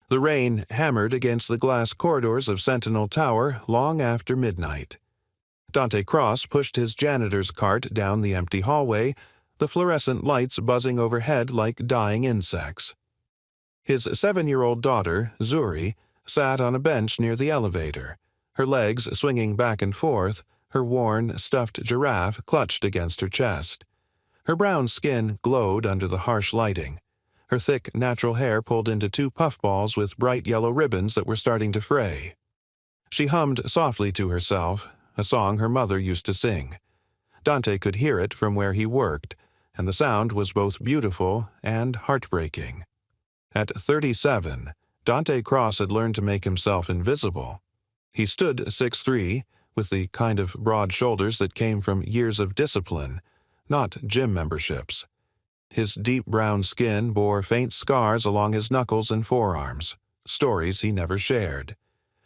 The rain hammered against the glass corridors of Sentinel Tower long after midnight. Dante Cross pushed his janitor's cart down the empty hallway, the fluorescent lights buzzing overhead like dying insects. His 7-year-old daughter, Zuri, sat on a bench near the elevator, her legs swinging back and forth, her worn, stuffed giraffe clutched against her chest. Her brown skin glowed under the harsh lighting, her thick, natural hair pulled into 2 puffballs with bright yellow ribbons that were starting to fray. She hummed softly to herself, a song her mother used to sing. Dante could hear it from where he worked, and the sound was both beautiful and heartbreaking. At 37, Dante Cross had learned to make himself invisible. He stood 6'3", with the kind of broad shoulders that came from years of discipline, not gym memberships. His deep brown skin bore faint scars along his knuckles and forearms, stories he never shared.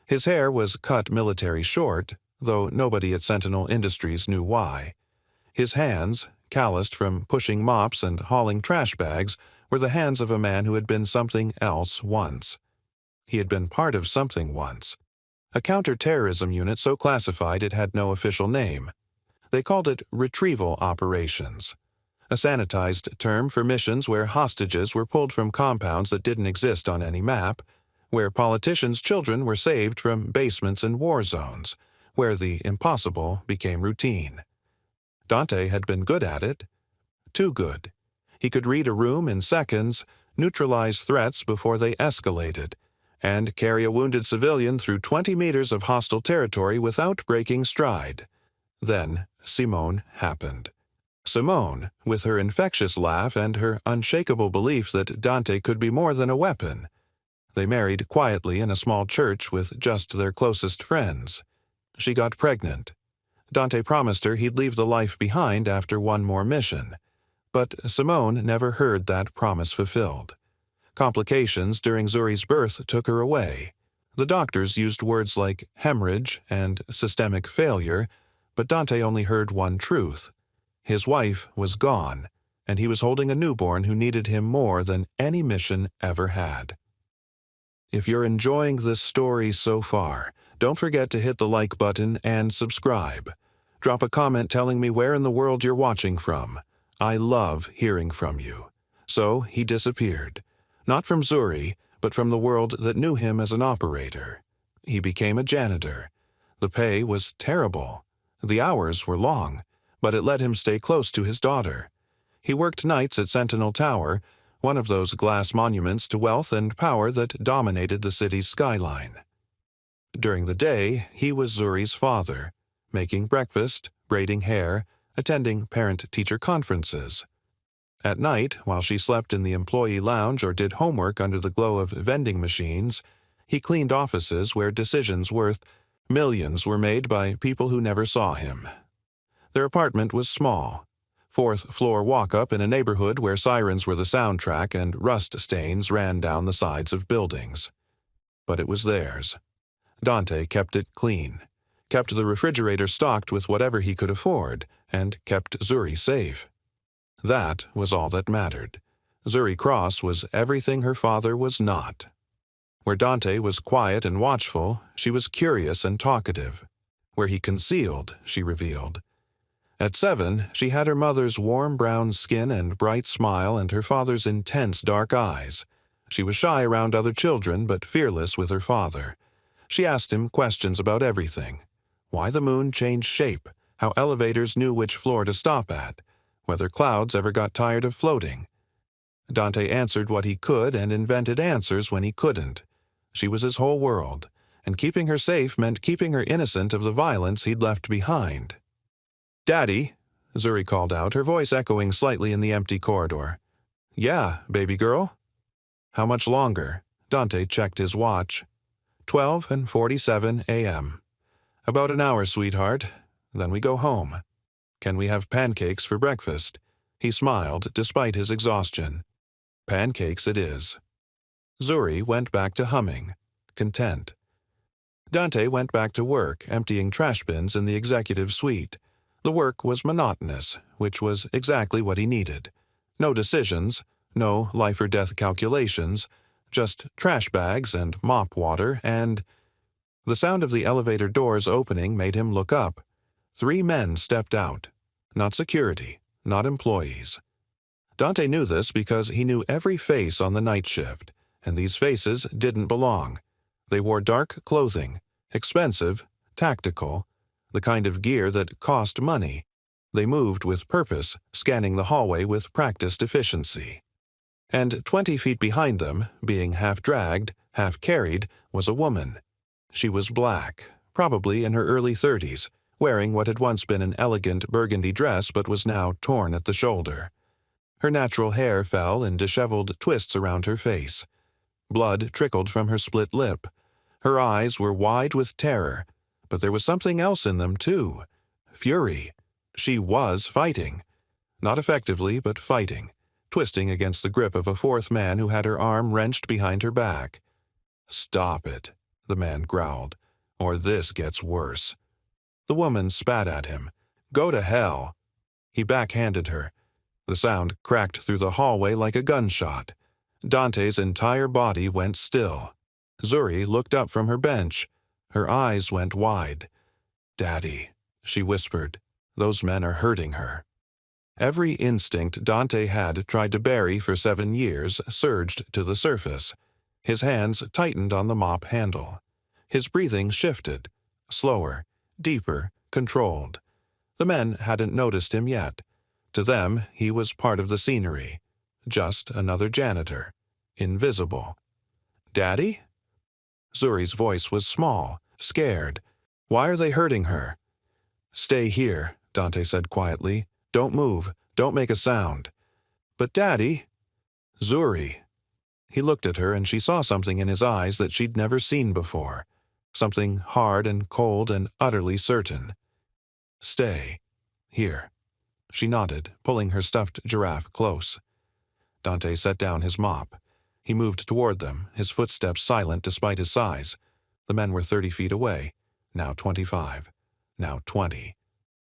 His hair was cut military short, though nobody at Sentinel Industries knew why. His hands, calloused from pushing mops and hauling trash bags, were the hands of a man who had been something else once. He had been part of something once. A counterterrorism unit so classified it had no official name. They called it retrieval operations, a sanitized term for missions where hostages were pulled from compounds that didn't exist on any map, where politicians' children were saved from basements and war zones, where the impossible became routine. Dante had been good at it. Too good. He could read a room in seconds, neutralize threats before they escalated, and carry a wounded civilian through 20 meters of hostile territory without breaking stride. Then Simone happened. Simone, with her infectious laugh and her unshakable belief that Dante could be more than a weapon. They married quietly in a small church with just their closest friends. She got pregnant. Dante promised her he'd leave the life behind after one more mission. But Simone never heard that promise fulfilled. Complications during Zuri's birth took her away. The doctors used words like hemorrhage and systemic failure, but Dante only heard one truth. His wife was gone, and he was holding a newborn who needed him more than any mission ever had. If you're enjoying this story so far, don't forget to hit the like button and subscribe. Drop a comment telling me where in the world you're watching from. I love hearing from you. So he disappeared. Not from Zuri, but from the world that knew him as an operator. He became a janitor. The pay was terrible. The hours were long, but it let him stay close to his daughter. He worked nights at Sentinel Tower, one of those glass monuments to wealth and power that dominated the city's skyline. During the day, he was Zuri's father, making breakfast, braiding hair, attending parent-teacher conferences. At night, while she slept in the employee lounge or did homework under the glow of vending machines, he cleaned offices where decisions worth millions were made by people who never saw him. Their apartment was small, 4th-floor walk-up in a neighborhood where sirens were the soundtrack and rust stains ran down the sides of buildings. But it was theirs. Dante kept it clean, kept the refrigerator stocked with whatever he could afford, and kept Zuri safe. That was all that mattered. Zuri Cross was everything her father was not. Where Dante was quiet and watchful, she was curious and talkative. Where he concealed, she revealed. At 7, she had her mother's warm brown skin and bright smile and her father's intense dark eyes. She was shy around other children but fearless with her father. She asked him questions about everything. Why the moon changed shape, how elevators knew which floor to stop at, whether clouds ever got tired of floating. Dante answered what he could and invented answers when he couldn't. She was his whole world, and keeping her safe meant keeping her innocent of the violence he'd left behind. "Daddy," Zuri called out, her voice echoing slightly in the empty corridor. "Yeah, baby girl." "How much longer?" Dante checked his watch. 12:47 a.m. "About an hour, sweetheart. Then we go home. Can we have pancakes for breakfast?" He smiled, despite his exhaustion. "Pancakes it is." Zuri went back to humming, content. Dante went back to work, emptying trash bins in the executive suite. The work was monotonous, which was exactly what he needed. No decisions, no life-or-death calculations, Just trash bags and mop water and— The sound of the elevator doors opening made him look up. 3 men stepped out. Not security, not employees. Dante knew this because he knew every face on the night shift, and these faces didn't belong. They wore dark clothing, expensive, tactical, the kind of gear that cost money. They moved with purpose, scanning the hallway with practiced efficiency. And 20 feet behind them, being half dragged, half carried, was a woman. She was black, probably in her early 30s, wearing what had once been an elegant burgundy dress but was now torn at the shoulder. Her natural hair fell in disheveled twists around her face. Blood trickled from her split lip. Her eyes were wide with terror, but there was something else in them, too. Fury. She was fighting. Not effectively, but fighting, twisting against the grip of a 4th man who had her arm wrenched behind her back. "Stop it," the man growled, "or this gets worse." The woman spat at him. "Go to hell." He backhanded her. The sound cracked through the hallway like a gunshot. Dante's entire body went still. Zuri looked up from her bench. Her eyes went wide. "Daddy," she whispered. "Those men are hurting her." Every instinct Dante had tried to bury for 7 years surged to the surface. His hands tightened on the mop handle. His breathing shifted. Slower, deeper, controlled. The men hadn't noticed him yet. To them, he was part of the scenery. Just another janitor. Invisible. "Daddy?" Zuri's voice was small, scared. "Why are they hurting her?" "Stay here," Dante said quietly. "Don't move. Don't make a sound." "But Daddy—" "Zuri." He looked at her and she saw something in his eyes that she'd never seen before. Something hard and cold and utterly certain. "Stay. Here." She nodded, pulling her stuffed giraffe close. Dante set down his mop. He moved toward them, his footsteps silent despite his size. The men were 30 feet away, now 25, now 20.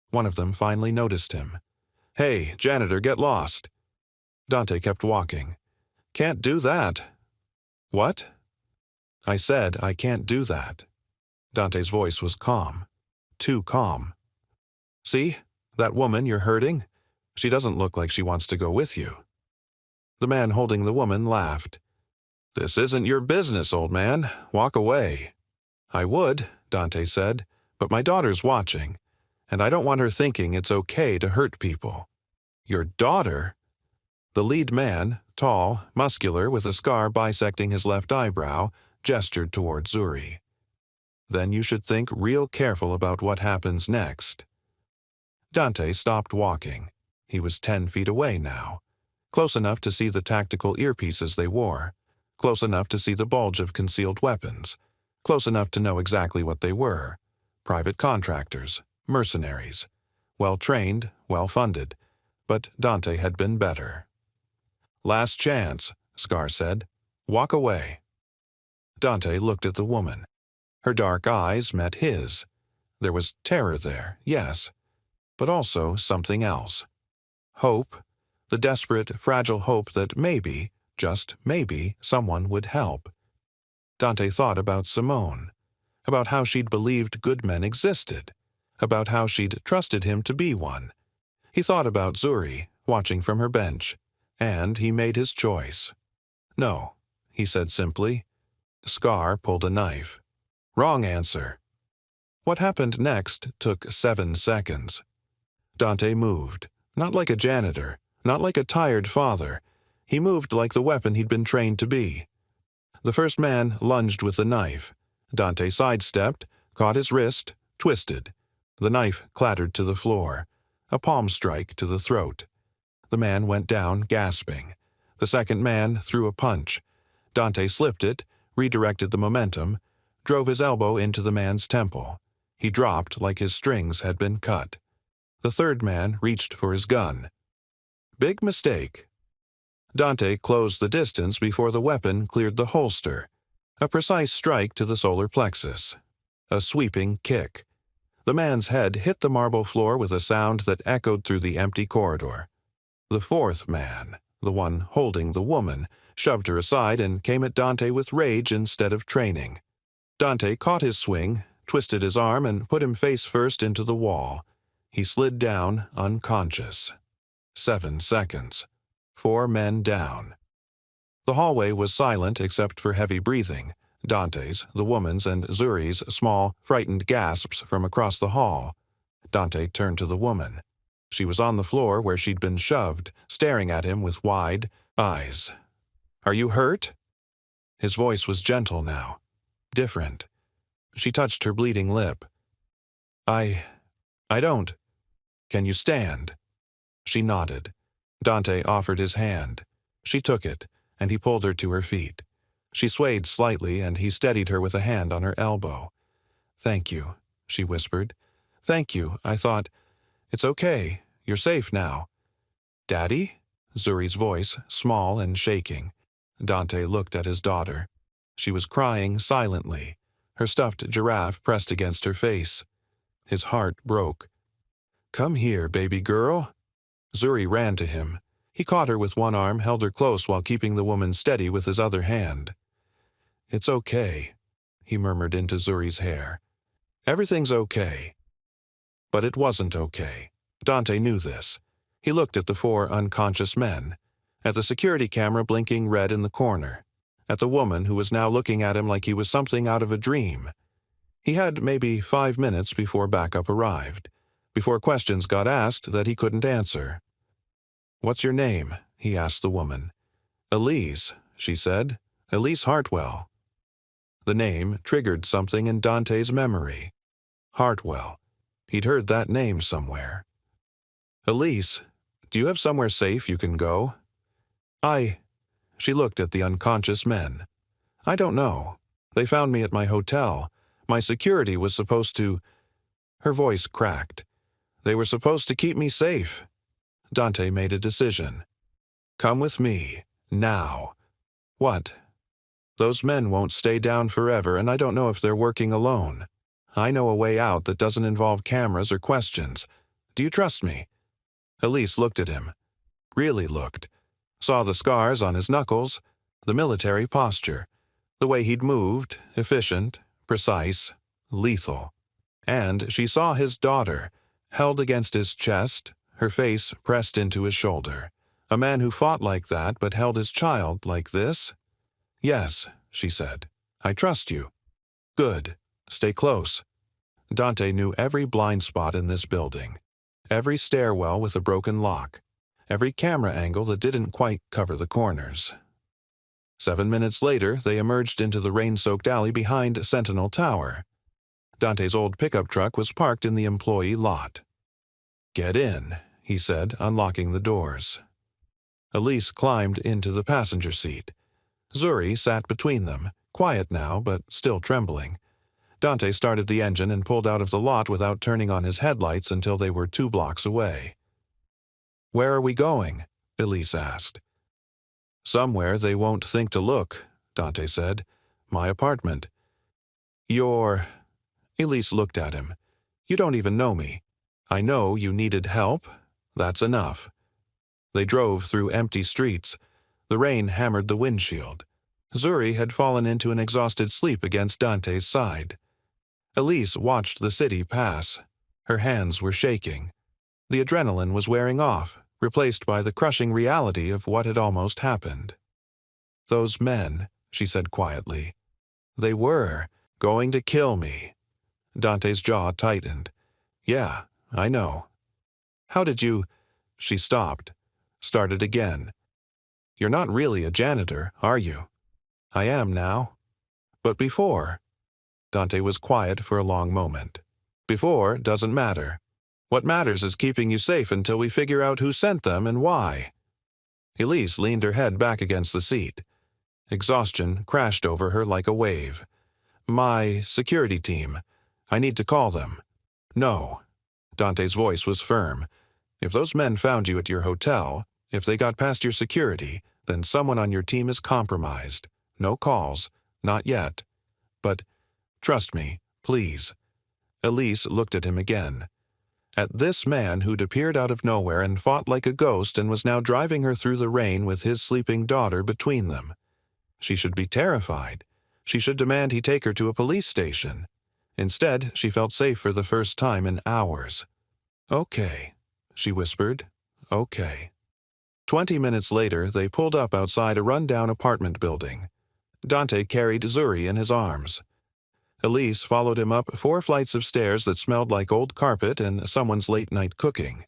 One of them finally noticed him. "Hey, janitor, get lost." Dante kept walking. "Can't do that." "What?" "I said I can't do that." Dante's voice was calm. Too calm. "See? That woman you're hurting? She doesn't look like she wants to go with you." The man holding the woman laughed. "This isn't your business, old man. Walk away." "I would," Dante said, "but my daughter's watching, and I don't want her thinking it's okay to hurt people." "Your daughter?" The lead man, tall, muscular, with a scar bisecting his left eyebrow, gestured toward Zuri. "Then you should think real careful about what happens next." Dante stopped walking. He was 10 feet away now. Close enough to see the tactical earpieces they wore. Close enough to see the bulge of concealed weapons. Close enough to know exactly what they were. Private contractors, mercenaries. Well-trained, well-funded. But Dante had been better. "Last chance," Scar said. "Walk away." Dante looked at the woman. Her dark eyes met his. There was terror there, yes, but also something else. Hope, the desperate, fragile hope that maybe, just maybe, someone would help. Dante thought about Simone, about how she'd believed good men existed, about how she'd trusted him to be one. He thought about Zuri, watching from her bench, and he made his choice. "No," he said simply. Scar pulled a knife. "Wrong answer." What happened next took 7 seconds. Dante moved, not like a janitor, not like a tired father. He moved like the weapon he'd been trained to be. The first man lunged with the knife. Dante sidestepped, caught his wrist, twisted. The knife clattered to the floor. A palm strike to the throat. The man went down, gasping. The second man threw a punch. Dante slipped it, redirected the momentum, drove his elbow into the man's temple. He dropped like his strings had been cut. The third man reached for his gun. Big mistake. Dante closed the distance before the weapon cleared the holster. A precise strike to the solar plexus. A sweeping kick. The man's head hit the marble floor with a sound that echoed through the empty corridor. The fourth man, the one holding the woman, shoved her aside, and came at Dante with rage instead of training. Dante caught his swing, twisted his arm, and put him face first into the wall. He slid down, unconscious. 7 seconds. 4 men down. The hallway was silent except for heavy breathing, Dante's, the woman's, and Zuri's small, frightened gasps from across the hall. Dante turned to the woman. She was on the floor where she'd been shoved, staring at him with wide eyes. "Are you hurt?" His voice was gentle now. Different. She touched her bleeding lip. I don't. Can you stand?" She nodded. Dante offered his hand. She took it, and he pulled her to her feet. She swayed slightly, and he steadied her with a hand on her elbow. "Thank you," she whispered. "Thank you. I thought, it's okay. You're safe now." "Daddy?" Zuri's voice, small and shaking. Dante looked at his daughter. She was crying silently, her stuffed giraffe pressed against her face. His heart broke. "Come here, baby girl." Zuri ran to him. He caught her with one arm, held her close while keeping the woman steady with his other hand. "It's okay," he murmured into Zuri's hair. "Everything's okay." But it wasn't okay. Dante knew this. He looked at the 4 unconscious men, at the security camera blinking red in the corner, at the woman who was now looking at him like he was something out of a dream. He had maybe 5 minutes before backup arrived, before questions got asked that he couldn't answer. "What's your name?" he asked the woman. "Elise," she said. "Elise Hartwell." The name triggered something in Dante's memory. Hartwell. He'd heard that name somewhere. "Elise, do you have somewhere safe you can go?" She looked at the unconscious men. "I don't know. They found me at my hotel. My security was supposed to—" Her voice cracked. "They were supposed to keep me safe." Dante made a decision. "Come with me. Now." "What?" "Those men won't stay down forever, and I don't know if they're working alone. I know a way out that doesn't involve cameras or questions. Do you trust me?" Elise looked at him. Really looked. Saw the scars on his knuckles, the military posture, the way he'd moved, efficient, precise, lethal. And she saw his daughter, held against his chest, her face pressed into his shoulder. A man who fought like that but held his child like this? "Yes," she said. "I trust you." "Good. Stay close." Dante knew every blind spot in this building, every stairwell with a broken lock, every camera angle that didn't quite cover the corners. 7 minutes later, they emerged into the rain-soaked alley behind Sentinel Tower. Dante's old pickup truck was parked in the employee lot. "Get in," he said, unlocking the doors. Elise climbed into the passenger seat. Zuri sat between them, quiet now but still trembling. Dante started the engine and pulled out of the lot without turning on his headlights until they were 2 blocks away. "Where are we going?" Elise asked. "Somewhere they won't think to look," Dante said. "My apartment." "You're—" Elise looked at him. "You don't even know me. I know you needed help. That's enough." They drove through empty streets. The rain hammered the windshield. Zuri had fallen into an exhausted sleep against Dante's side. Elise watched the city pass. Her hands were shaking. The adrenaline was wearing off, replaced by the crushing reality of what had almost happened. "Those men," she said quietly. "They were going to kill me." Dante's jaw tightened. "Yeah, I know." "How did you—" She stopped, started again. "You're not really a janitor, are you?" "I am now." "But before?" Dante was quiet for a long moment. "Before doesn't matter. What matters is keeping you safe until we figure out who sent them and why." Elise leaned her head back against the seat. Exhaustion crashed over her like a wave. "My security team. I need to call them." "No." Dante's voice was firm. "If those men found you at your hotel, if they got past your security, then someone on your team is compromised. No calls. Not yet. But trust me, please." Elise looked at him again. at this man who'd appeared out of nowhere and fought like a ghost and was now driving her through the rain with his sleeping daughter between them. She should be terrified. She should demand he take her to a police station. Instead, she felt safe for the first time in hours. "Okay," she whispered. "Okay." 20 minutes later, they pulled up outside a run-down apartment building. Dante carried Zuri in his arms. Elise followed him up 4 flights of stairs that smelled like old carpet and someone's late-night cooking.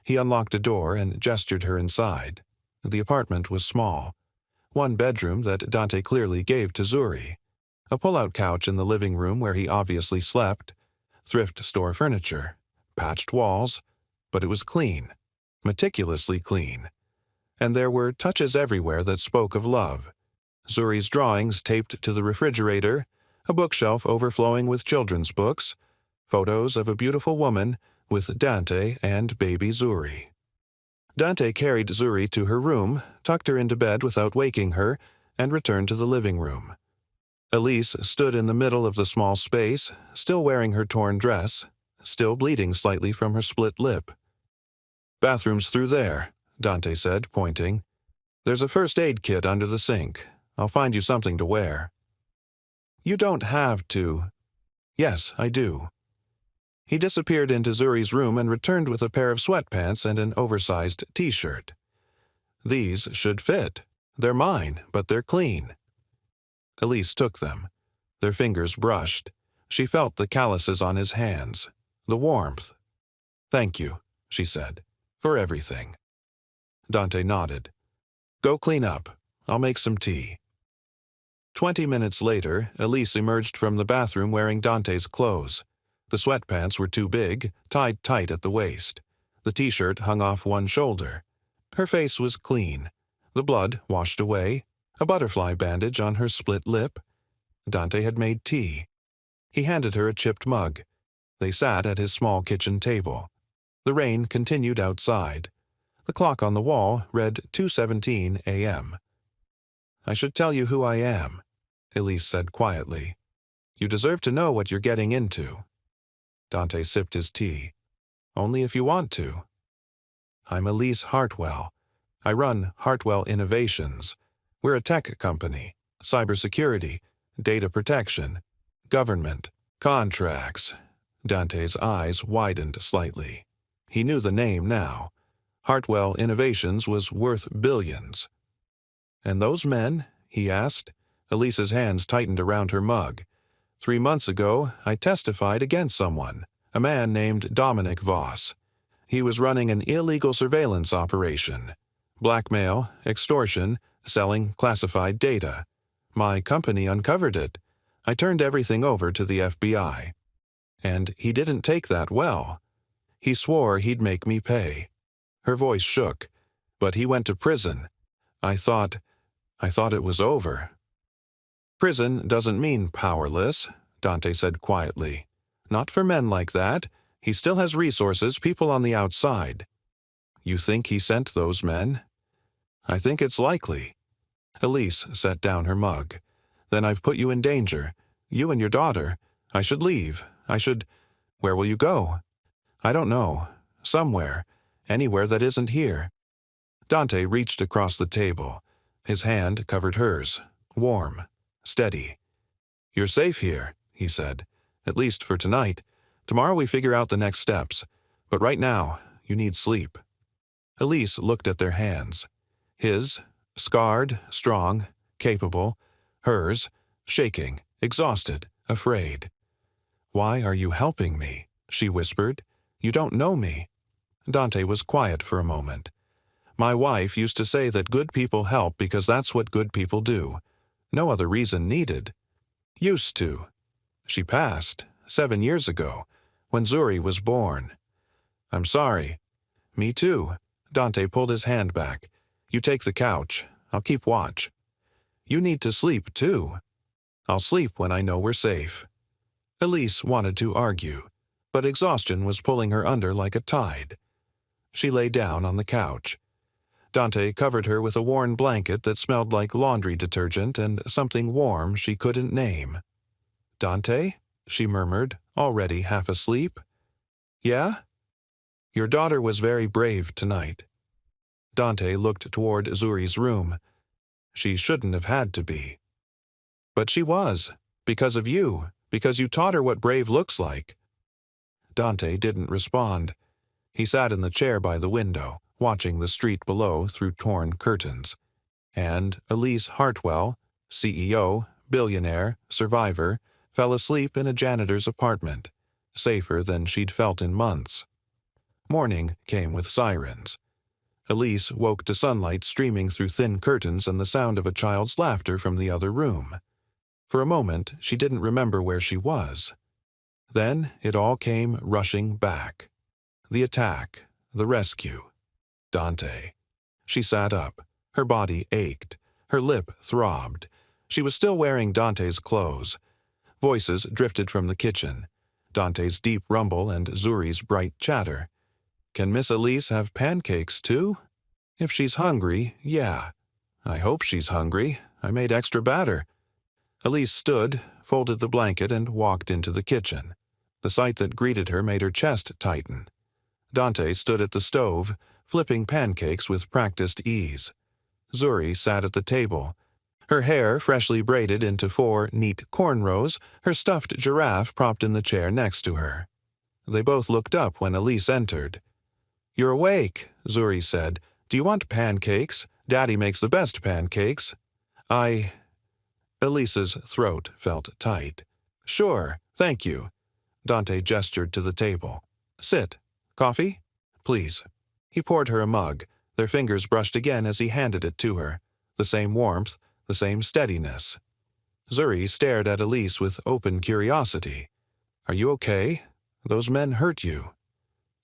He unlocked a door and gestured her inside. The apartment was small. 1 bedroom that Dante clearly gave to Zuri. A pull-out couch in the living room where he obviously slept. Thrift store furniture. Patched walls. But it was clean. Meticulously clean. And there were touches everywhere that spoke of love. Zuri's drawings taped to the refrigerator, a bookshelf overflowing with children's books, photos of a beautiful woman with Dante and baby Zuri. Dante carried Zuri to her room, tucked her into bed without waking her, and returned to the living room. Elise stood in the middle of the small space, still wearing her torn dress, still bleeding slightly from her split lip. "Bathroom's through there," Dante said, pointing. "There's a first aid kit under the sink. I'll find you something to wear." "You don't have to." "Yes, I do." He disappeared into Zuri's room and returned with a pair of sweatpants and an oversized t-shirt. "These should fit. They're mine, but they're clean." Elise took them. Their fingers brushed. She felt the calluses on his hands, the warmth. "Thank you," she said, "for everything." Dante nodded. "Go clean up. I'll make some tea." 20 minutes later, Elise emerged from the bathroom wearing Dante's clothes. The sweatpants were too big, tied tight at the waist. The t-shirt hung off one shoulder. Her face was clean. The blood washed away. A butterfly bandage on her split lip. Dante had made tea. He handed her a chipped mug. They sat at his small kitchen table. The rain continued outside. The clock on the wall read 2:17 a.m. "I should tell you who I am," Elise said quietly. "You deserve to know what you're getting into." Dante sipped his tea. "Only if you want to." "I'm Elise Hartwell. I run Hartwell Innovations. We're a tech company. Cybersecurity, data protection, government, contracts." Dante's eyes widened slightly. He knew the name now. Hartwell Innovations was worth billions. "And those men?" he asked. Elise's hands tightened around her mug. 3 months ago, I testified against someone, a man named Dominic Voss. He was running an illegal surveillance operation. Blackmail, extortion, selling classified data. My company uncovered it. I turned everything over to the FBI. And he didn't take that well. He swore he'd make me pay. Her voice shook. But he went to prison. I thought it was over. "Prison doesn't mean powerless," Dante said quietly. "Not for men like that. He still has resources, people on the outside." "You think he sent those men?" "I think it's likely." Elise set down her mug. "Then I've put you in danger. You and your daughter. I should leave. Where will you go?" "I don't know. Somewhere. Anywhere that isn't here." Dante reached across the table. His hand covered hers. Warm. Steady. "You're safe here," he said. "At least for tonight. Tomorrow we figure out the next steps. But right now, you need sleep." Elise looked at their hands. His, scarred, strong, capable. Hers, shaking, exhausted, afraid. "Why are you helping me?" she whispered. "You don't know me." Dante was quiet for a moment. "My wife used to say that good people help because that's what good people do. No other reason needed." "Used to." "She passed, 7 years ago, when Zuri was born." "I'm sorry." "Me too." Dante pulled his hand back. "You take the couch. I'll keep watch." "You need to sleep, too." "I'll sleep when I know we're safe." Elise wanted to argue, but exhaustion was pulling her under like a tide. She lay down on the couch. Dante covered her with a worn blanket that smelled like laundry detergent and something warm she couldn't name. "Dante?" she murmured, already half asleep. "Yeah?" Your daughter was very brave tonight." Dante looked toward Zuri's room. She shouldn't have had to be. "But she was, because of you, because you taught her what brave looks like." Dante didn't respond. He sat in the chair by the window, watching the street below through torn curtains. And Elise Hartwell, CEO, billionaire, survivor, fell asleep in a janitor's apartment, safer than she'd felt in months. Morning came with sirens. Elise woke to sunlight streaming through thin curtains and the sound of a child's laughter from the other room. For a moment, she didn't remember where she was. Then it all came rushing back. The attack, the rescue, Dante. She sat up. Her body ached. Her lip throbbed. She was still wearing Dante's clothes. Voices drifted from the kitchen. Dante's deep rumble and Zuri's bright chatter. "Can Miss Elise have pancakes, too?" "If she's hungry, yeah." "I hope she's hungry. I made extra batter." Elise stood, folded the blanket, and walked into the kitchen. The sight that greeted her made her chest tighten. Dante stood at the stove, flipping pancakes with practiced ease. Zuri sat at the table. Her hair freshly braided into 4 neat cornrows, her stuffed giraffe propped in the chair next to her. They both looked up when Elise entered. "You're awake," Zuri said. "Do you want pancakes? Daddy makes the best pancakes." Elise's throat felt tight. "Sure, thank you." Dante gestured to the table. "Sit. Coffee? Please." He poured her a mug. Their fingers brushed again as he handed it to her. The same warmth, the same steadiness. Zuri stared at Elise with open curiosity. "Are you okay? Those men hurt you."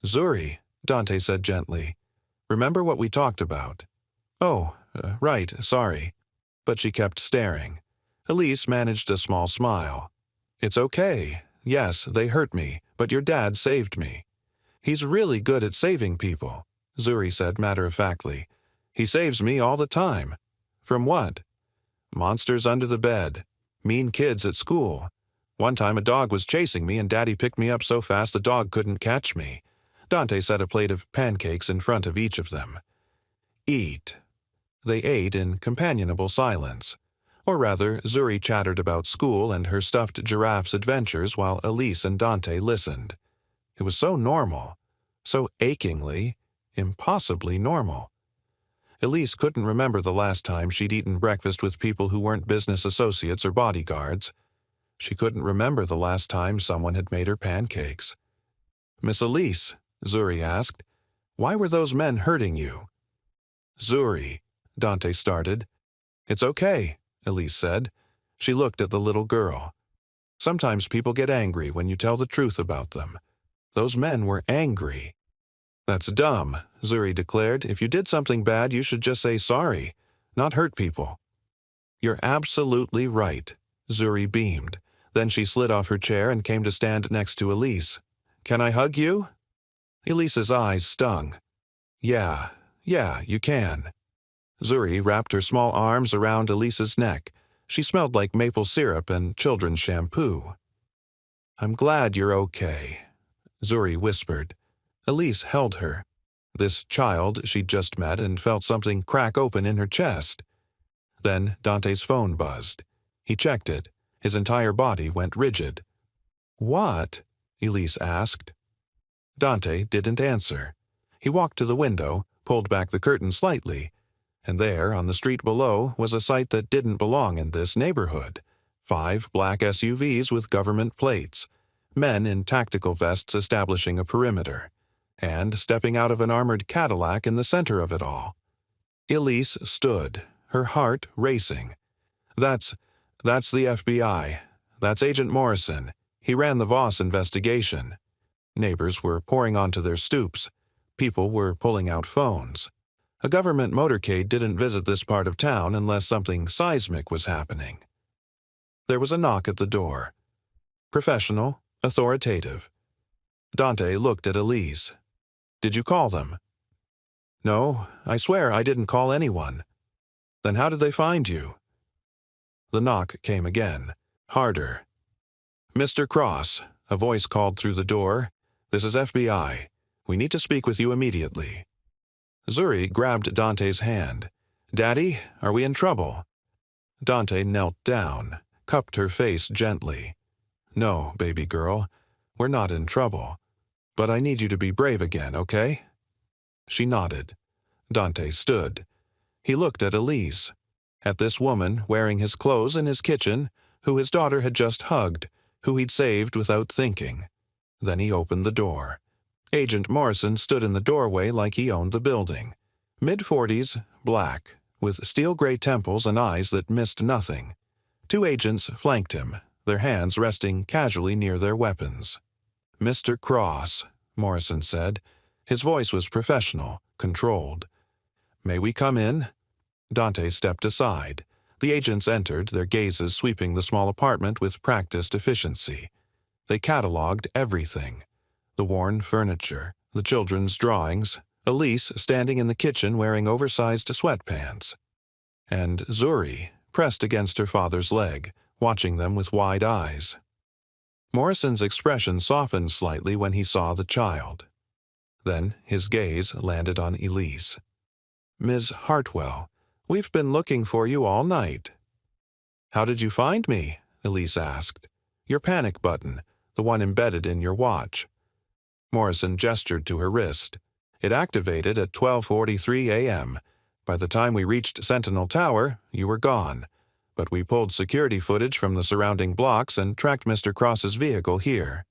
"Zuri," Dante said gently. "Remember what we talked about?" "Oh, right, sorry." But she kept staring. Elise managed a small smile. "It's okay. Yes, they hurt me, but your dad saved me." "He's really good at saving people," Zuri said matter-of-factly. "He saves me all the time." "From what?" "Monsters under the bed. Mean kids at school. One time a dog was chasing me and Daddy picked me up so fast the dog couldn't catch me." Dante set a plate of pancakes in front of each of them. "Eat." They ate in companionable silence. Or rather, Zuri chattered about school and her stuffed giraffe's adventures while Elise and Dante listened. It was so normal, so achingly, impossibly normal. Elise couldn't remember the last time she'd eaten breakfast with people who weren't business associates or bodyguards. She couldn't remember the last time someone had made her pancakes. "Miss Elise," Zuri asked, "why were those men hurting you?" "Zuri," Dante started. "It's okay," Elise said. She looked at the little girl. "Sometimes people get angry when you tell the truth about them. Those men were angry." "That's dumb," Zuri declared. "If you did something bad, you should just say sorry, not hurt people." "You're absolutely right," Zuri beamed. Then she slid off her chair and came to stand next to Elise. "Can I hug you?" Elise's eyes stung. Yeah, you can." Zuri wrapped her small arms around Elise's neck. She smelled like maple syrup and children's shampoo. "I'm glad you're okay," Zuri whispered. Elise held her. This child she'd just met and felt something crack open in her chest. Then Dante's phone buzzed. He checked it. His entire body went rigid. "What?" Elise asked. Dante didn't answer. He walked to the window, pulled back the curtain slightly, and there, on the street below, was a sight that didn't belong in this neighborhood. 5 black SUVs with government plates. Men in tactical vests establishing a perimeter. And stepping out of an armored Cadillac in the center of it all. Elise stood, her heart racing. That's the FBI. That's Agent Morrison. He ran the Voss investigation." Neighbors were pouring onto their stoops. People were pulling out phones. A government motorcade didn't visit this part of town unless something seismic was happening. There was a knock at the door. Professional, authoritative. Dante looked at Elise. "Did you call them?" "No, I swear I didn't call anyone." "Then how did they find you?" The knock came again, harder. "Mr. Cross," a voice called through the door. "This is FBI. We need to speak with you immediately." Zuri grabbed Dante's hand. "Daddy, are we in trouble?" Dante knelt down, cupped her face gently. "No, baby girl, we're not in trouble. But I need you to be brave again, okay?" She nodded. Dante stood. He looked at Elise, at this woman wearing his clothes in his kitchen, who his daughter had just hugged, who he'd saved without thinking. Then he opened the door. Agent Morrison stood in the doorway like he owned the building. Mid-40s, black, with steel-gray temples and eyes that missed nothing. Two agents flanked him, their hands resting casually near their weapons. "Mr. Cross," Morrison said. His voice was professional, controlled. "May we come in?" Dante stepped aside. The agents entered, their gazes sweeping the small apartment with practiced efficiency. They catalogued everything. The worn furniture, the children's drawings, Elise standing in the kitchen wearing oversized sweatpants, and Zuri pressed against her father's leg, watching them with wide eyes. Morrison's expression softened slightly when he saw the child. Then his gaze landed on Elise. "Ms. Hartwell, we've been looking for you all night." "How did you find me?" Elise asked. "Your panic button, the one embedded in your watch." Morrison gestured to her wrist. "It activated at 12:43 a.m. By the time we reached Sentinel Tower, you were gone. But we pulled security footage from the surrounding blocks and tracked Mr. Cross's vehicle here."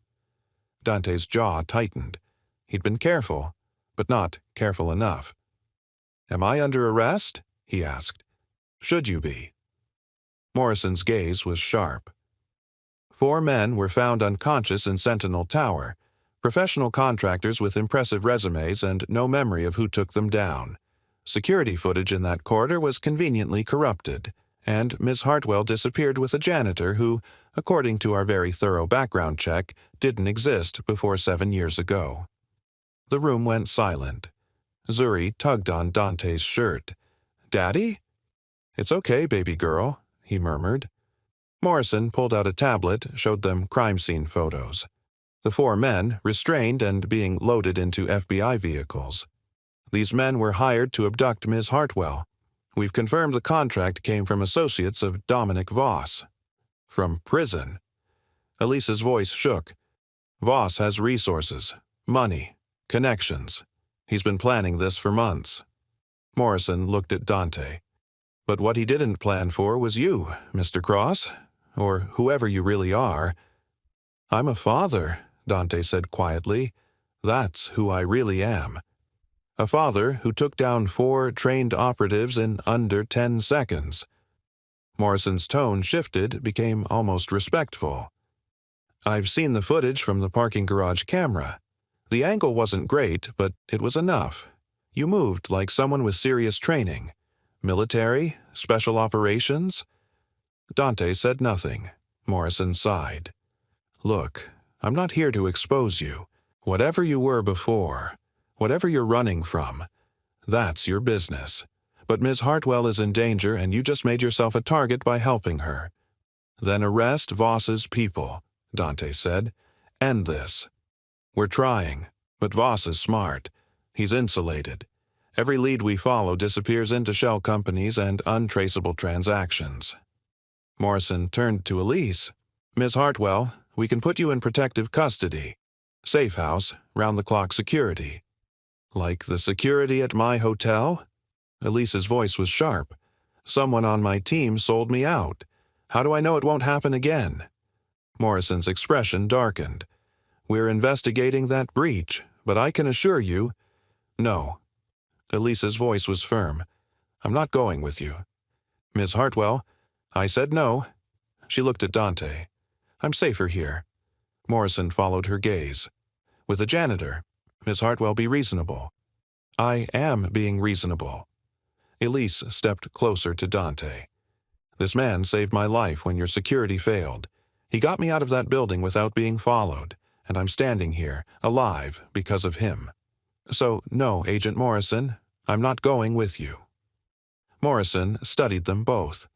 Dante's jaw tightened. He'd been careful, but not careful enough. "Am I under arrest?" he asked. "Should you be?" Morrison's gaze was sharp. 4 men were found unconscious in Sentinel Tower, professional contractors with impressive resumes and no memory of who took them down. Security footage in that corridor was conveniently corrupted, and Ms. Hartwell disappeared with a janitor who, according to our very thorough background check, didn't exist before 7 years ago. The room went silent. Zuri tugged on Dante's shirt. "Daddy?" "It's okay, baby girl," he murmured. Morrison pulled out a tablet, showed them crime scene photos. The 4 men, restrained and being loaded into FBI vehicles. These men were hired to abduct Ms. Hartwell. We've confirmed the contract came from associates of Dominic Voss. From prison. Elise's voice shook. "Voss has resources, money, connections. He's been planning this for months." Morrison looked at Dante. "But what he didn't plan for was you, Mr. Cross, or whoever you really are." "I'm a father," Dante said quietly. "That's who I really am. A father who took down 4 trained operatives in under 10 seconds. Morrison's tone shifted, became almost respectful. "I've seen the footage from the parking garage camera. The angle wasn't great, but it was enough. You moved like someone with serious training. Military? Special operations?" Dante said nothing. Morrison sighed. "Look, I'm not here to expose you. Whatever you were before, whatever you're running from, that's your business. But Ms. Hartwell is in danger and you just made yourself a target by helping her. Then arrest Voss's people," Dante said. "End this. We're trying, but Voss is smart. He's insulated. Every lead we follow disappears into shell companies and untraceable transactions." Morrison turned to Elise. "Ms. Hartwell, we can put you in protective custody. Safe house, round-the-clock security." "Like the security at my hotel?" Elise's voice was sharp. "Someone on my team sold me out. How do I know it won't happen again?" Morrison's expression darkened. "We're investigating that breach, but I can assure you—" "No." Elise's voice was firm. "I'm not going with you. Ms. Hartwell, I said no." She looked at Dante. "I'm safer here." Morrison followed her gaze. "With a janitor. Ms. Hartwell, be reasonable." "I am being reasonable." Elise stepped closer to Dante. "This man saved my life when your security failed. He got me out of that building without being followed, and I'm standing here, alive, because of him. So, no, Agent Morrison, I'm not going with you." Morrison studied them both.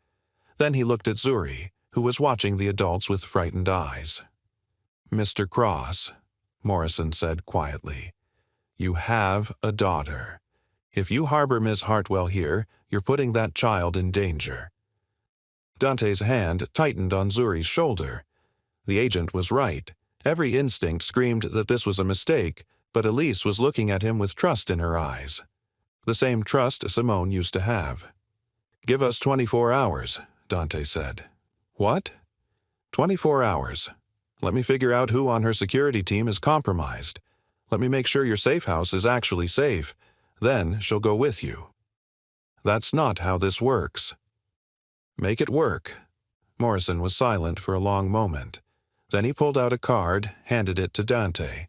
Then he looked at Zuri, who was watching the adults with frightened eyes. "Mr. Cross," Morrison said quietly, You have a daughter. If you harbor Miss Hartwell here, you're putting that child in danger." Dante's hand tightened on Zuri's shoulder. The agent was right. Every instinct screamed that this was a mistake, but Elise was looking at him with trust in her eyes. The same trust Simone used to have. "Give us 24 hours, Dante said. "What?" 24 hours. Let me figure out who on her security team is compromised. Let me make sure your safe house is actually safe. Then she'll go with you." "That's not how this works." "Make it work." Morrison was silent for a long moment. Then he pulled out a card, handed it to Dante.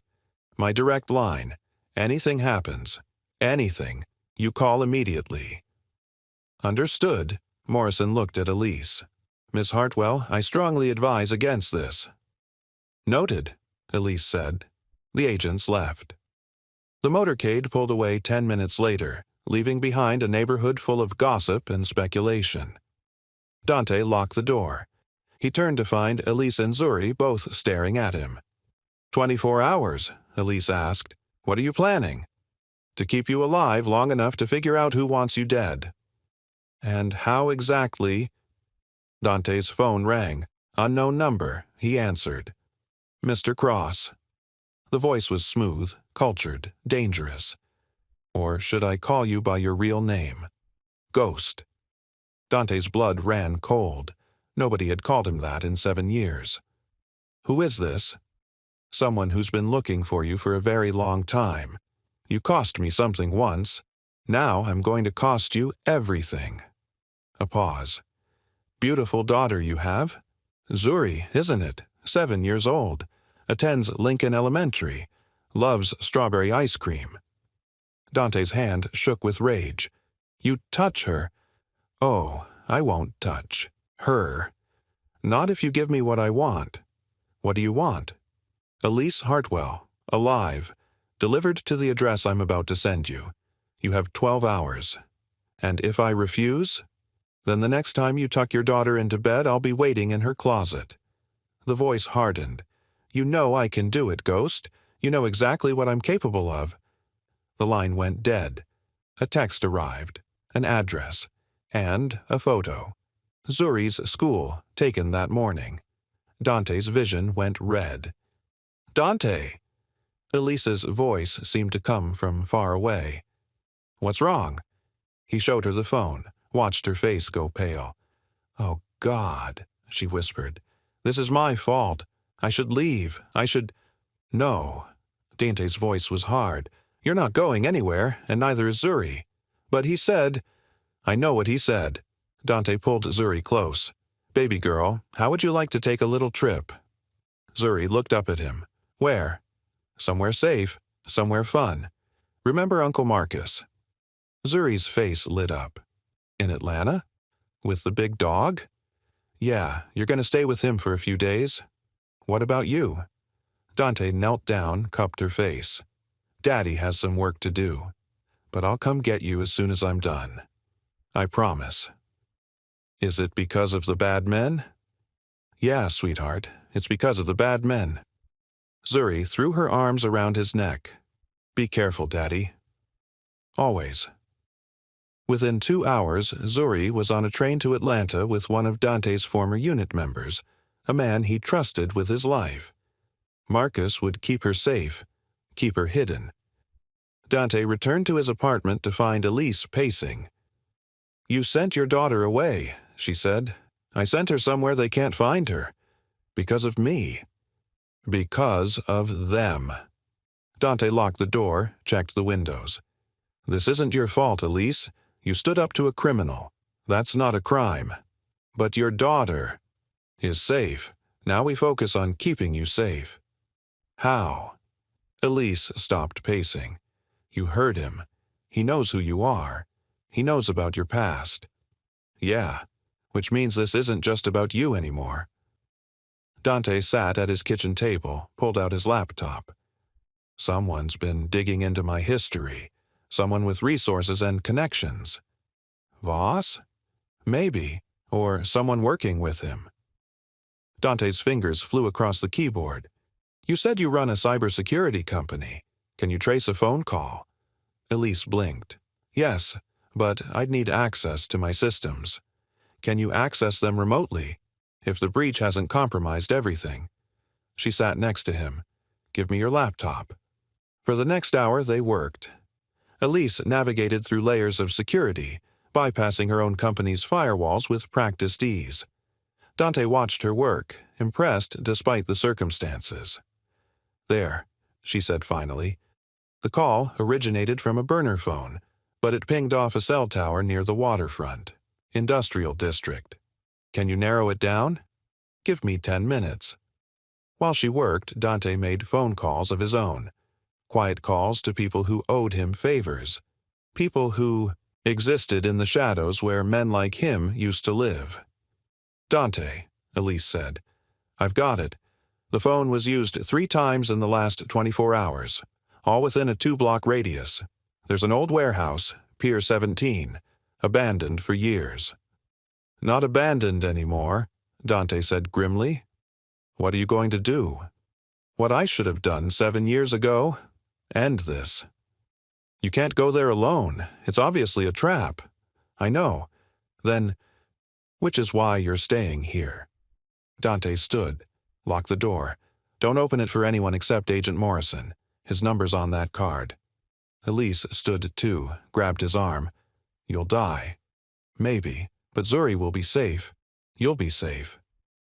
"My direct line. Anything happens, anything, you call immediately." "Understood." Morrison looked at Elise. "Miss Hartwell, I strongly advise against this." "Noted," Elise said. The agents left. The motorcade pulled away 10 minutes later, leaving behind a neighborhood full of gossip and speculation. Dante locked the door. He turned to find Elise and Zuri both staring at him. 24 hours, Elise asked. "What are you planning?" "To keep you alive long enough to figure out who wants you dead." "And how exactly—" Dante's phone rang. Unknown number, he answered. "Mr. Cross." The voice was smooth, cultured, dangerous. "Or should I call you by your real name? Ghost." Dante's blood ran cold. Nobody had called him that in 7 years. "Who is this?" "Someone who's been looking for you for a very long time. You cost me something once. Now I'm going to cost you everything." A pause. "Beautiful daughter you have? Zuri, isn't it? 7 years old. Attends Lincoln Elementary. Loves strawberry ice cream." Dante's hand shook with rage. "You touch her." "Oh, I won't touch her. Not if you give me what I want." "What do you want?" "Elise Hartwell, alive, delivered to the address I'm about to send you. You have 12 hours. And if I refuse, then the next time you tuck your daughter into bed, I'll be waiting in her closet." The voice hardened. "You know I can do it, Ghost. You know exactly what I'm capable of." The line went dead. A text arrived, an address, and a photo. Zuri's school, taken that morning. Dante's vision went red. "Dante!" Elise's voice seemed to come from far away. "What's wrong?" He showed her the phone, watched her face go pale. "Oh, God," she whispered. "This is my fault. I should leave. I should—" "No." Dante's voice was hard. "You're not going anywhere, and neither is Zuri." "But he said—" "I know what he said." Dante pulled Zuri close. "Baby girl, how would you like to take a little trip?" Zuri looked up at him. "Where?" "Somewhere safe. Somewhere fun. Remember Uncle Marcus?" Zuri's face lit up. "In Atlanta? With the big dog?" "Yeah, you're going to stay with him for a few days." "What about you?" Dante knelt down, cupped her face. "Daddy has some work to do. But I'll come get you as soon as I'm done. I promise." "Is it because of the bad men?" "Yeah, sweetheart, it's because of the bad men." Zuri threw her arms around his neck. "Be careful, Daddy." "Always." Within 2 hours, Zuri was on a train to Atlanta with one of Dante's former unit members, a man he trusted with his life. Marcus would keep her safe, keep her hidden. Dante returned to his apartment to find Elise pacing. "You sent your daughter away," she said. "I sent her somewhere they can't find her. Because of me. Because of them." Dante locked the door, checked the windows. "This isn't your fault, Elise. You stood up to a criminal. That's not a crime. But your daughter is safe. Now we focus on keeping you safe." "How?" Elise stopped pacing. "You heard him. He knows who you are. He knows about your past." "Yeah, which means this isn't just about you anymore." Dante sat at his kitchen table, pulled out his laptop. "Someone's been digging into my history. Someone with resources and connections." "Voss?" "Maybe. Or someone working with him." Dante's fingers flew across the keyboard. "You said you run a cybersecurity company. Can you trace a phone call? Elise blinked. Yes, but I'd need access to my systems. Can you access them remotely? If the breach hasn't compromised everything. She sat next to him. Give me your laptop. For the next hour, they worked. Elise navigated through layers of security, bypassing her own company's firewalls with practiced ease. Dante watched her work, impressed despite the circumstances. There, she said finally. The call originated from a burner phone, but it pinged off a cell tower near the waterfront, industrial district. Can you narrow it down? Give me 10 minutes. While she worked, Dante made phone calls of his own. Quiet calls to people who owed him favors. People who existed in the shadows where men like him used to live. Dante, Elise said. I've got it. The phone was used 3 times in the last 24 hours, all within a 2-block radius. There's an old warehouse, Pier 17, abandoned for years. Not abandoned anymore, Dante said grimly. What are you going to do? What I should have done 7 years ago? End this. You can't go there alone. It's obviously a trap. I know. Then, which is why you're staying here. Dante stood. Lock the door. Don't open it for anyone except Agent Morrison. His number's on that card. Elise stood too, grabbed his arm. You'll die. Maybe, but Zuri will be safe. You'll be safe.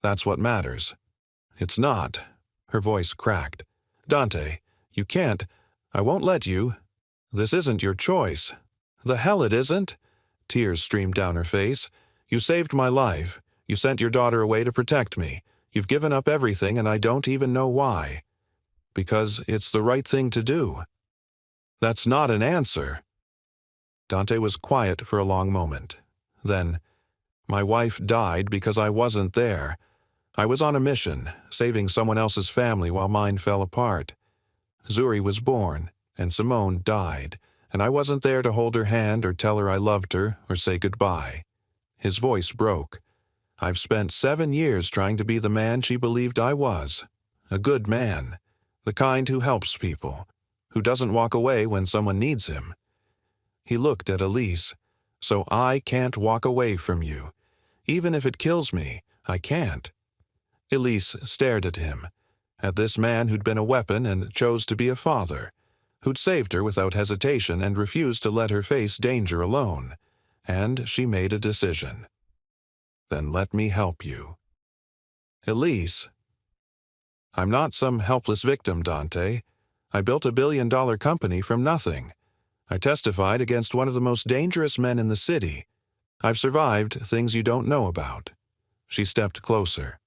That's what matters. It's not. Her voice cracked. Dante, you can't. I won't let you. This isn't your choice. The hell it isn't. Tears streamed down her face. You saved my life. You sent your daughter away to protect me. You've given up everything and I don't even know why. Because it's the right thing to do. That's not an answer. Dante was quiet for a long moment. Then, my wife died because I wasn't there. I was on a mission, saving someone else's family while mine fell apart. Zuri was born, and Simone died, and I wasn't there to hold her hand or tell her I loved her or say goodbye. His voice broke. I've spent 7 years trying to be the man she believed I was. A good man. The kind who helps people. Who doesn't walk away when someone needs him. He looked at Elise. So I can't walk away from you. Even if it kills me, I can't. Elise stared at him. At this man who'd been a weapon and chose to be a father. Who'd saved her without hesitation and refused to let her face danger alone. And she made a decision. Then let me help you. Elise. I'm not some helpless victim, Dante. I built a billion-dollar company from nothing. I testified against one of the most dangerous men in the city. I've survived things you don't know about. She stepped closer.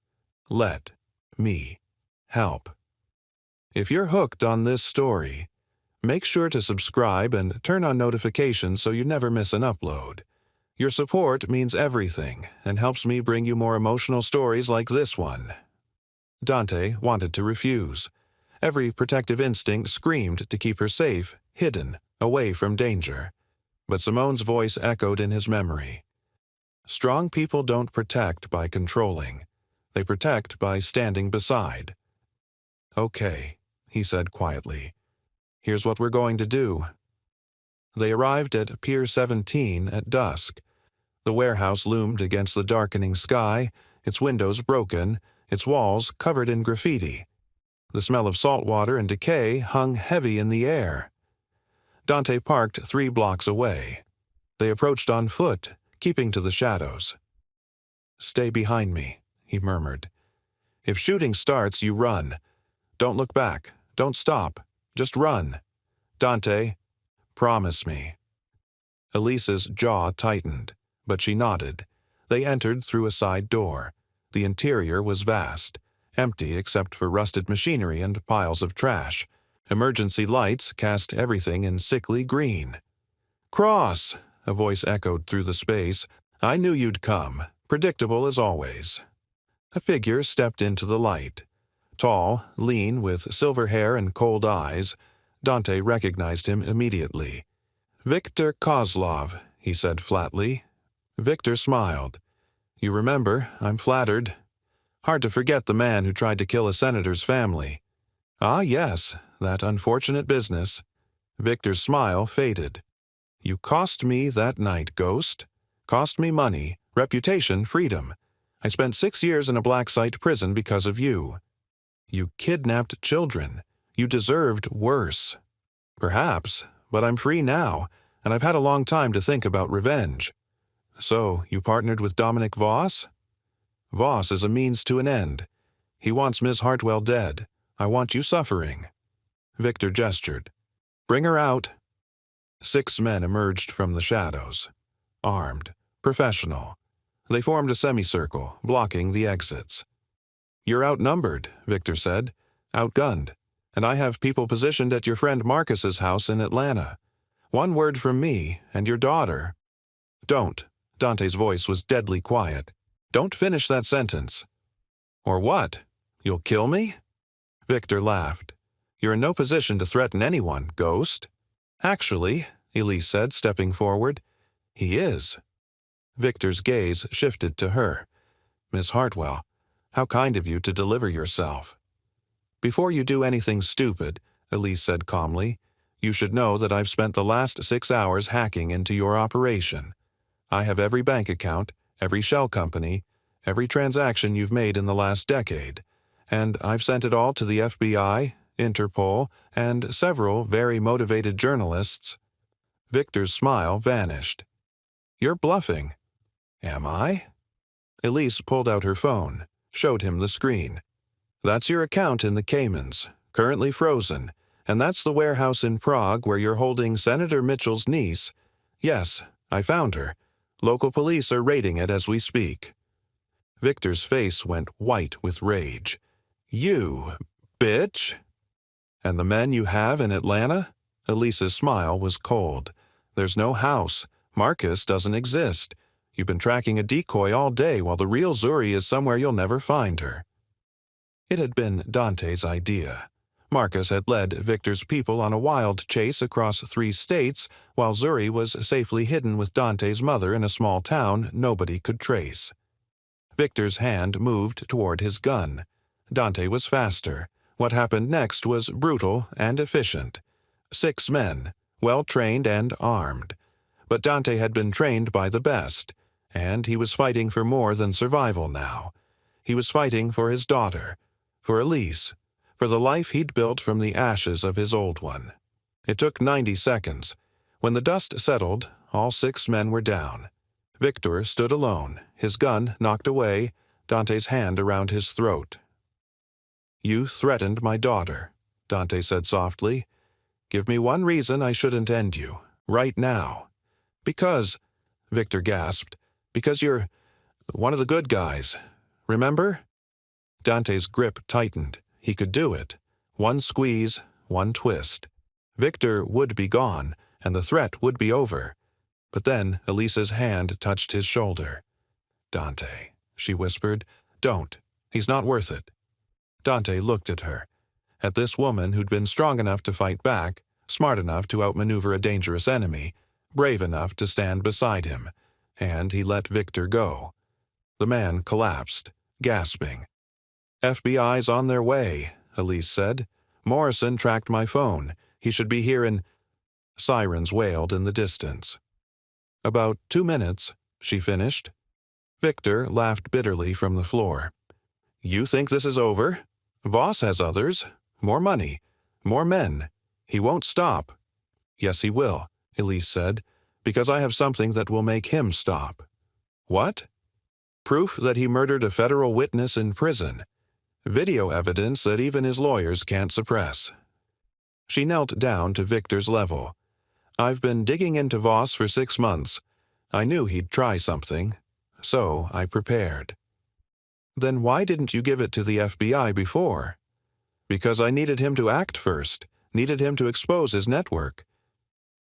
Let me help. If you're hooked on this story, make sure to subscribe and turn on notifications so you never miss an upload. Your support means everything and helps me bring you more emotional stories like this one. Dante wanted to refuse. Every protective instinct screamed to keep her safe, hidden, away from danger. But Simone's voice echoed in his memory. Strong people don't protect by controlling. They protect by standing beside. Okay, he said quietly. Here's what we're going to do. They arrived at Pier 17 at dusk. The warehouse loomed against the darkening sky, its windows broken, its walls covered in graffiti. The smell of salt water and decay hung heavy in the air. Dante parked 3 blocks away. They approached on foot, keeping to the shadows. Stay behind me, he murmured. If shooting starts, you run. Don't look back. Don't stop. Just run. Dante, promise me. Elise's jaw tightened, but she nodded. They entered through a side door. The interior was vast, empty except for rusted machinery and piles of trash. Emergency lights cast everything in sickly green. Cross, a voice echoed through the space. I knew you'd come, predictable as always. A figure stepped into the light. Tall, lean, with silver hair and cold eyes, Dante recognized him immediately. Victor Kozlov, he said flatly. Victor smiled. You remember, I'm flattered. Hard to forget the man who tried to kill a senator's family. Ah, yes, that unfortunate business. Victor's smile faded. You cost me that night, Ghost. Cost me money, reputation, freedom. I spent 6 years in a black site prison because of you. You kidnapped children. You deserved worse. Perhaps, but I'm free now, and I've had a long time to think about revenge. So, you partnered with Dominic Voss? Voss is a means to an end. He wants Miss Hartwell dead. I want you suffering. Victor gestured. Bring her out. 6 men emerged from the shadows. Armed, professional. They formed a semicircle, blocking the exits. You're outnumbered, Victor said. Outgunned. And I have people positioned at your friend Marcus's house in Atlanta. One word from me, and your daughter. Don't. Dante's voice was deadly quiet. Don't finish that sentence. Or what? You'll kill me? Victor laughed. You're in no position to threaten anyone, Ghost. Actually, Elise said, stepping forward, he is. Victor's gaze shifted to her. Miss Hartwell, how kind of you to deliver yourself. Before you do anything stupid, Elise said calmly, you should know that I've spent the last 6 hours hacking into your operation. I have every bank account, every shell company, every transaction you've made in the last decade, and I've sent it all to the FBI, Interpol, and several very motivated journalists. Victor's smile vanished. You're bluffing. Am I? Elise pulled out her phone, showed him the screen. That's your account in the Caymans, currently frozen, and that's the warehouse in Prague where you're holding Senator Mitchell's niece. Yes, I found her. Local police are raiding it as we speak. Victor's face went white with rage. You, bitch! And the men you have in Atlanta? Elise's smile was cold. There's no house. Marcus doesn't exist. You've been tracking a decoy all day while the real Zuri is somewhere you'll never find her. It had been Dante's idea. Marcus had led Victor's people on a wild chase across 3 states, while Zuri was safely hidden with Dante's mother in a small town nobody could trace. Victor's hand moved toward his gun. Dante was faster. What happened next was brutal and efficient. 6 men, well-trained and armed. But Dante had been trained by the best, and he was fighting for more than survival now. He was fighting for his daughter, for Elise, for the life he'd built from the ashes of his old one. It took 90 seconds. When the dust settled, all 6 men were down. Victor stood alone, his gun knocked away, Dante's hand around his throat. You threatened my daughter, Dante said softly. Give me one reason I shouldn't end you, right now. Because, Victor gasped, because you're one of the good guys. Remember? Dante's grip tightened. He could do it. One squeeze, one twist. Victor would be gone, and the threat would be over. But then Elise's hand touched his shoulder. Dante, she whispered, don't. He's not worth it. Dante looked at her. At this woman who'd been strong enough to fight back, smart enough to outmaneuver a dangerous enemy, brave enough to stand beside him, and he let Victor go. The man collapsed, gasping. FBI's on their way, Elise said. Morrison tracked my phone. He should be here in... Sirens wailed in the distance. About 2 minutes, she finished. Victor laughed bitterly from the floor. You think this is over? Voss has others. More money. More men. He won't stop. Yes, he will, Elise said, because I have something that will make him stop. What? Proof that he murdered a federal witness in prison. Video evidence that even his lawyers can't suppress. She knelt down to Victor's level. I've been digging into Voss for 6 months. I knew he'd try something, so I prepared. Then why didn't you give it to the FBI before? Because I needed him to act first, needed him to expose his network.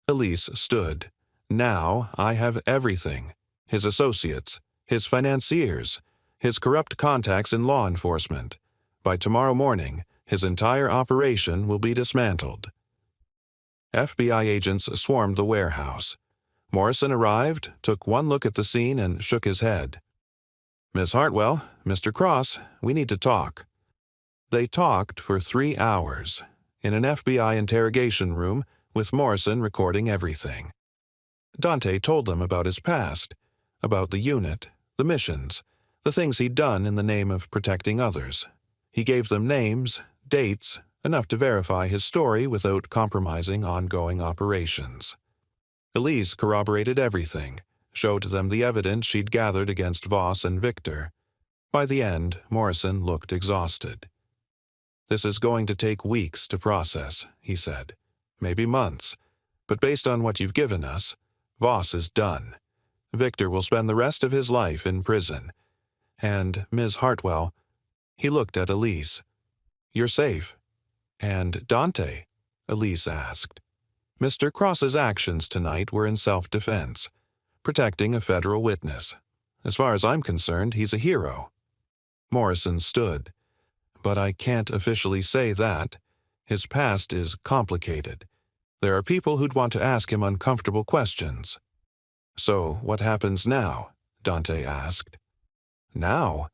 Elise stood. Now I have everything. His associates, his financiers, his corrupt contacts in law enforcement. By tomorrow morning, his entire operation will be dismantled. FBI agents swarmed the warehouse. Morrison arrived, took one look at the scene, and shook his head. Miss Hartwell, Mr. Cross, we need to talk. They talked for 3 hours, in an FBI interrogation room with Morrison recording everything. Dante told them about his past, about the unit, the missions, the things he'd done in the name of protecting others. He gave them names, dates, enough to verify his story without compromising ongoing operations. Elise corroborated everything, showed them the evidence she'd gathered against Voss and Victor. By the end, Morrison looked exhausted. "This is going to take weeks to process," he said. "Maybe months. But based on what you've given us, Voss is done. Victor will spend the rest of his life in prison. And, Ms. Hartwell," he looked at Elise, "you're safe." "And Dante?" Elise asked. "Mr. Cross's actions tonight were in self-defense, protecting a federal witness. As far as I'm concerned, he's a hero." Morrison stood. "But I can't officially say that. His past is complicated. There are people who'd want to ask him uncomfortable questions." "So what happens now?" Dante asked. "Now?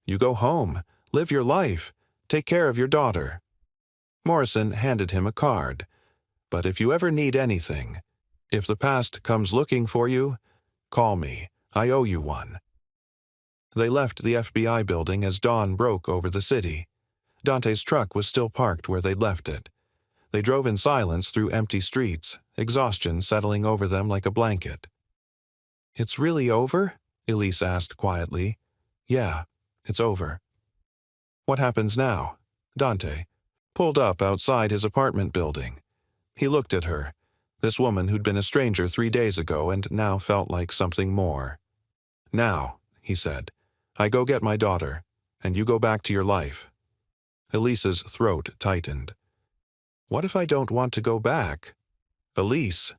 You go home, live your life, take care of your daughter." Morrison handed him a card. "But if you ever need anything, if the past comes looking for you, call me. I owe you one." They left the FBI building as dawn broke over the city. Dante's truck was still parked where they'd left it. They drove in silence through empty streets, exhaustion settling over them like a blanket. "It's really over?" Elise asked quietly. "Yeah, it's over." "What happens now?" Dante pulled up outside his apartment building. He looked at her, this woman who'd been a stranger 3 days ago and now felt like something more. "Now," he said, "I go get my daughter, and you go back to your life." Elise's throat tightened. "What if I don't want to go back? Elise,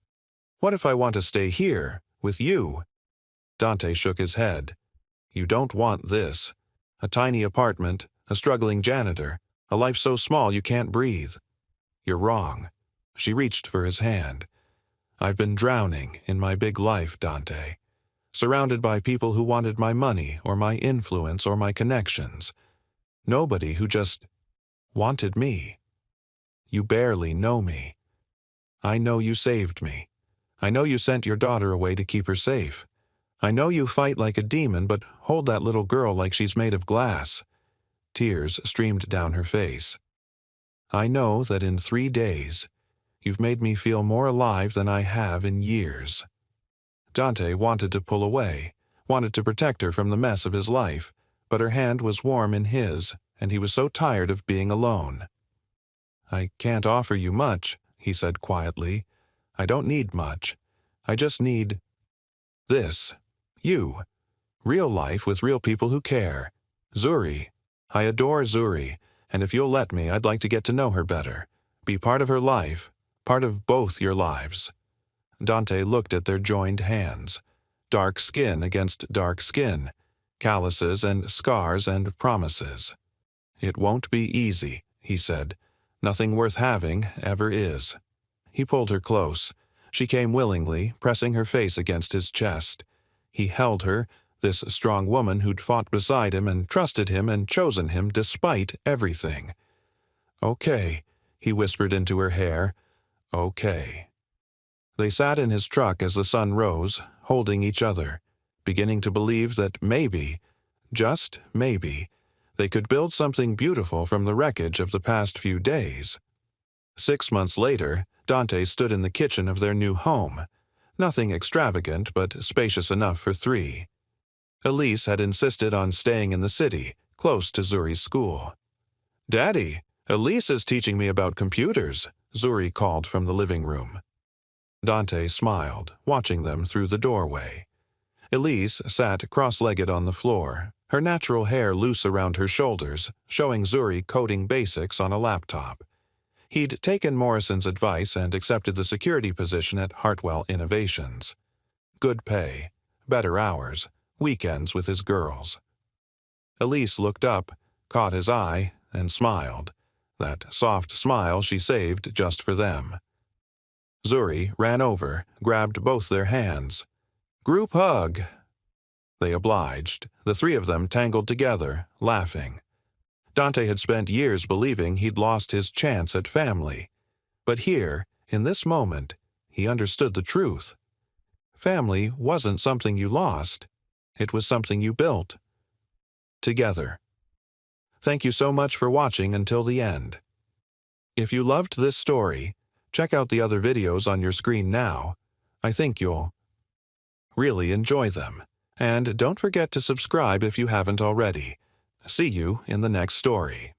what if I want to stay here, with you?" Dante shook his head. "You don't want this. A tiny apartment, a struggling janitor, a life so small you can't breathe. You're wrong." She reached for his hand. "I've been drowning in my big life, Dante. Surrounded by people who wanted my money or my influence or my connections. Nobody who just wanted me. You barely know me. I know you saved me. I know you sent your daughter away to keep her safe. I know you fight like a demon but hold that little girl like she's made of glass." Tears streamed down her face. "I know that in 3 days, you've made me feel more alive than I have in years." Dante wanted to pull away, wanted to protect her from the mess of his life, but her hand was warm in his, and he was so tired of being alone. "I can't offer you much," he said quietly. "I don't need much. I just need this. You. Real life with real people who care. Zuri. I adore Zuri, and if you'll let me, I'd like to get to know her better. Be part of her life, part of both your lives." Dante looked at their joined hands. Dark skin against dark skin. Calluses and scars and promises. "It won't be easy," he said. "Nothing worth having ever is." He pulled her close. She came willingly, pressing her face against his chest. He held her, this strong woman who'd fought beside him and trusted him and chosen him despite everything. "Okay," he whispered into her hair. "Okay." They sat in his truck as the sun rose, holding each other, beginning to believe that maybe, just maybe, they could build something beautiful from the wreckage of the past few days. 6 months later, Dante stood in the kitchen of their new home. Nothing extravagant, but spacious enough for 3. Elise had insisted on staying in the city, close to Zuri's school. "Daddy, Elise is teaching me about computers," Zuri called from the living room. Dante smiled, watching them through the doorway. Elise sat cross-legged on the floor, her natural hair loose around her shoulders, showing Zuri coding basics on a laptop. He'd taken Morrison's advice and accepted the security position at Hartwell Innovations. Good pay, better hours, weekends with his girls. Elise looked up, caught his eye, and smiled, that soft smile she saved just for them. Zuri ran over, grabbed both their hands. "Group hug!" They obliged, the 3 of them tangled together, laughing. Dante had spent years believing he'd lost his chance at family. But here, in this moment, he understood the truth. Family wasn't something you lost. It was something you built. Together. Thank you so much for watching until the end. If you loved this story, check out the other videos on your screen now. I think you'll really enjoy them. And don't forget to subscribe if you haven't already. See you in the next story.